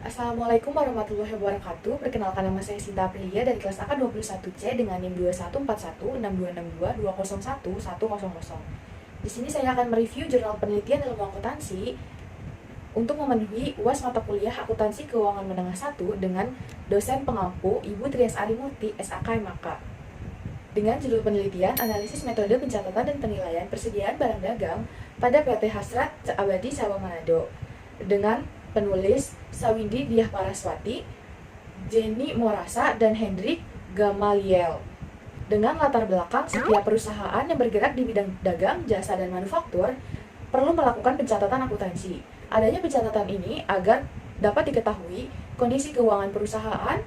Assalamualaikum warahmatullahi wabarakatuh. Perkenalkan, nama saya Sinta Aprilia dari kelas AK21C dengan NIM 21416262011100. Di sini saya akan mereview jurnal penelitian ilmu akuntansi untuk memenuhi UAS mata kuliah Akuntansi Keuangan Menengah 1 dengan dosen pengampu Ibu Trias Arimurti, SAK MAK. Dengan judul penelitian analisis metode pencatatan dan penilaian persediaan barang dagang pada PT Hasrat Abadi Cabang Manado, dengan penulis Sawindi Diah Paraswati, Jenny Morasa, dan Hendrik Gamaliel. Dengan latar belakang, setiap perusahaan yang bergerak di bidang dagang, jasa, dan manufaktur perlu melakukan pencatatan akuntansi. Adanya pencatatan ini agar dapat diketahui kondisi keuangan perusahaan,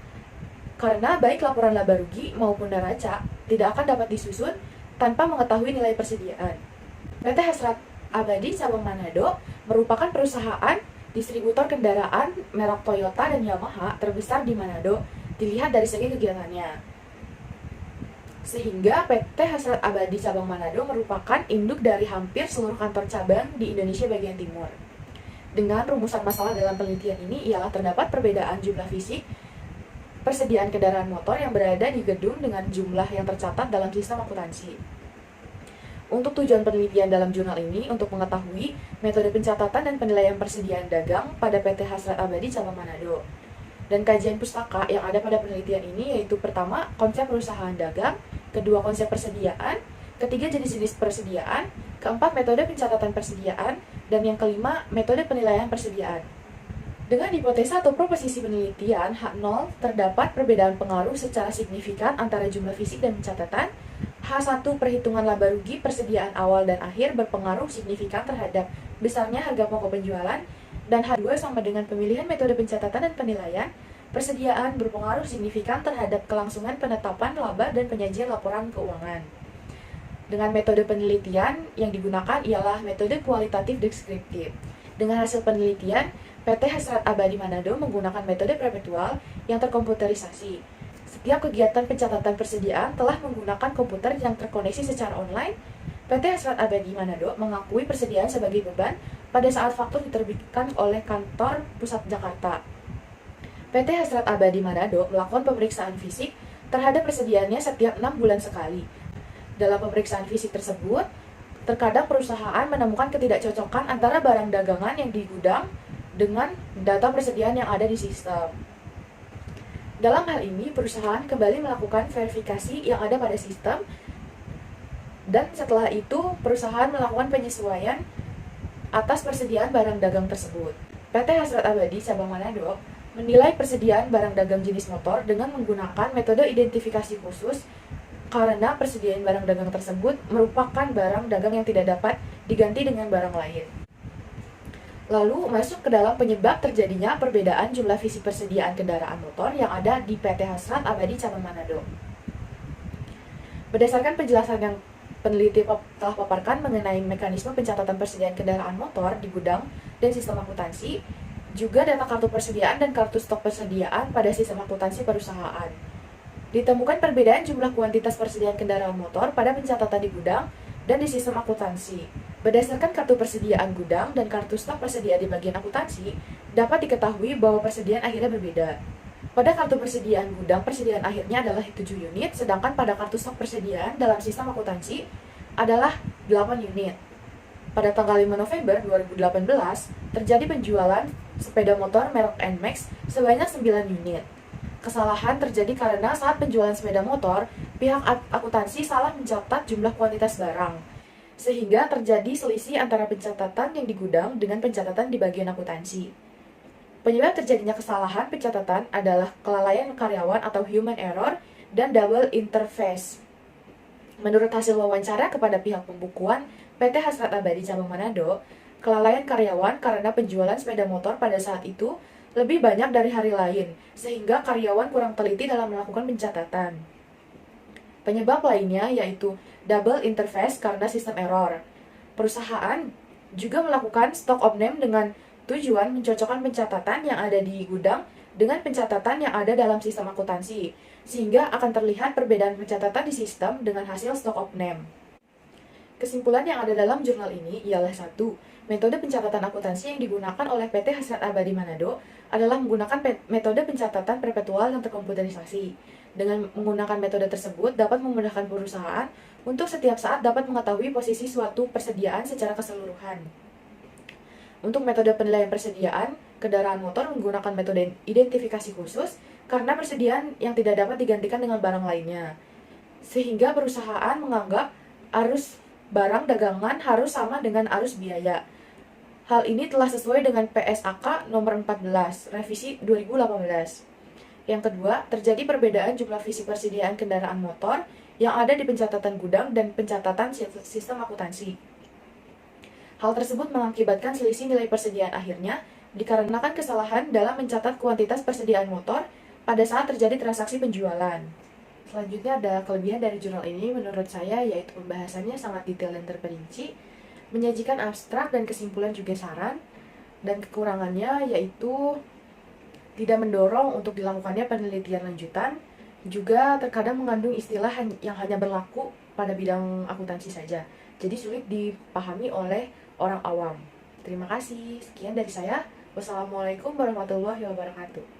karena baik laporan laba rugi maupun neraca tidak akan dapat disusun tanpa mengetahui nilai persediaan. PT Hasrat Abadi Cabang Manado merupakan perusahaan distributor kendaraan merek Toyota dan Yamaha terbesar di Manado dilihat dari segi kegiatannya. Sehingga PT Hasrat Abadi Cabang Manado merupakan induk dari hampir seluruh kantor cabang di Indonesia bagian timur. Dengan rumusan masalah dalam penelitian ini ialah terdapat perbedaan jumlah fisik persediaan kendaraan motor yang berada di gedung dengan jumlah yang tercatat dalam sistem akuntansi. Untuk tujuan penelitian dalam jurnal ini untuk mengetahui metode pencatatan dan penilaian persediaan dagang pada PT Hasrat Abadi Cabang Manado. Dan kajian pustaka yang ada pada penelitian ini yaitu pertama, konsep perusahaan dagang, kedua, konsep persediaan, ketiga, jenis-jenis persediaan, keempat, metode pencatatan persediaan, dan yang kelima, metode penilaian persediaan. Dengan hipotesa atau proposisi penelitian H0 terdapat perbedaan pengaruh secara signifikan antara jumlah fisik dan pencatatan. H1 perhitungan laba rugi persediaan awal dan akhir berpengaruh signifikan terhadap besarnya harga pokok penjualan, dan H2 sama dengan pemilihan metode pencatatan dan penilaian persediaan berpengaruh signifikan terhadap kelangsungan penetapan laba dan penyajian laporan keuangan. Dengan metode penelitian yang digunakan ialah metode kualitatif deskriptif. Dengan hasil penelitian, PT Hasrat Abadi Manado menggunakan metode perpetual yang terkomputerisasi. Setiap kegiatan pencatatan persediaan telah menggunakan komputer yang terkoneksi secara online. PT Hasrat Abadi Manado mengakui persediaan sebagai beban pada saat faktur diterbitkan oleh kantor pusat Jakarta. PT Hasrat Abadi Manado melakukan pemeriksaan fisik terhadap persediaannya setiap 6 bulan sekali. Dalam pemeriksaan fisik tersebut, terkadang perusahaan menemukan ketidakcocokan antara barang dagangan yang di gudang dengan data persediaan yang ada di sistem. Dalam hal ini, perusahaan kembali melakukan verifikasi yang ada pada sistem, dan setelah itu perusahaan melakukan penyesuaian atas persediaan barang dagang tersebut. PT Hasrat Abadi Cabang Manado menilai persediaan barang dagang jenis motor dengan menggunakan metode identifikasi khusus karena persediaan barang dagang tersebut merupakan barang dagang yang tidak dapat diganti dengan barang lain. Lalu masuk ke dalam penyebab terjadinya perbedaan jumlah fisik persediaan kendaraan motor yang ada di PT Hasrat Abadi Cabang Manado. Berdasarkan penjelasan yang peneliti telah paparkan mengenai mekanisme pencatatan persediaan kendaraan motor di gudang dan sistem akuntansi, juga data kartu persediaan dan kartu stok persediaan pada sistem akuntansi perusahaan. Ditemukan perbedaan jumlah kuantitas persediaan kendaraan motor pada pencatatan di gudang dan di sistem akuntansi. Berdasarkan kartu persediaan gudang dan kartu stok persediaan di bagian akuntansi, dapat diketahui bahwa persediaan akhirnya berbeda. Pada kartu persediaan gudang, persediaan akhirnya adalah 7 unit, sedangkan pada kartu stok persediaan dalam sistem akuntansi adalah 8 unit. Pada tanggal 5 November 2018, terjadi penjualan sepeda motor merek NMAX sebanyak 9 unit. Kesalahan terjadi karena saat penjualan sepeda motor, pihak akuntansi salah mencatat jumlah kuantitas barang, sehingga terjadi selisih antara pencatatan yang di gudang dengan pencatatan di bagian akuntansi. Penyebab terjadinya kesalahan pencatatan adalah kelalaian karyawan atau human error dan double interface. Menurut hasil wawancara kepada pihak pembukuan PT Hasrat Abadi Cabang Manado, kelalaian karyawan karena penjualan sepeda motor pada saat itu lebih banyak dari hari lain, sehingga karyawan kurang teliti dalam melakukan pencatatan. Penyebab lainnya yaitu double interface karena sistem error. Perusahaan juga melakukan stock of name dengan tujuan mencocokkan pencatatan yang ada di gudang dengan pencatatan yang ada dalam sistem akuntansi, sehingga akan terlihat perbedaan pencatatan di sistem dengan hasil stock of name. Kesimpulan yang ada dalam jurnal ini ialah 1. Metode pencatatan akuntansi yang digunakan oleh PT Hasrat Abadi Manado adalah menggunakan metode pencatatan perpetual yang terkomputerisasi. Dengan menggunakan metode tersebut dapat memudahkan perusahaan untuk setiap saat dapat mengetahui posisi suatu persediaan secara keseluruhan. Untuk metode penilaian persediaan, kendaraan motor menggunakan metode identifikasi khusus karena persediaan yang tidak dapat digantikan dengan barang lainnya. Sehingga perusahaan menganggap arus barang dagangan harus sama dengan arus biaya. Hal ini telah sesuai dengan PSAK nomor 14, revisi 2018. Yang kedua, terjadi perbedaan jumlah fisik persediaan kendaraan motor yang ada di pencatatan gudang dan pencatatan sistem akuntansi. Hal tersebut mengakibatkan selisih nilai persediaan akhirnya dikarenakan kesalahan dalam mencatat kuantitas persediaan motor pada saat terjadi transaksi penjualan. Selanjutnya ada kelebihan dari jurnal ini menurut saya, yaitu pembahasannya sangat detail dan terperinci, menyajikan abstrak dan kesimpulan juga saran, dan kekurangannya yaitu tidak mendorong untuk dilakukannya penelitian lanjutan, juga terkadang mengandung istilah yang hanya berlaku pada bidang akuntansi saja, jadi sulit dipahami oleh orang awam. Terima kasih, sekian dari saya. Wassalamualaikum warahmatullahi wabarakatuh.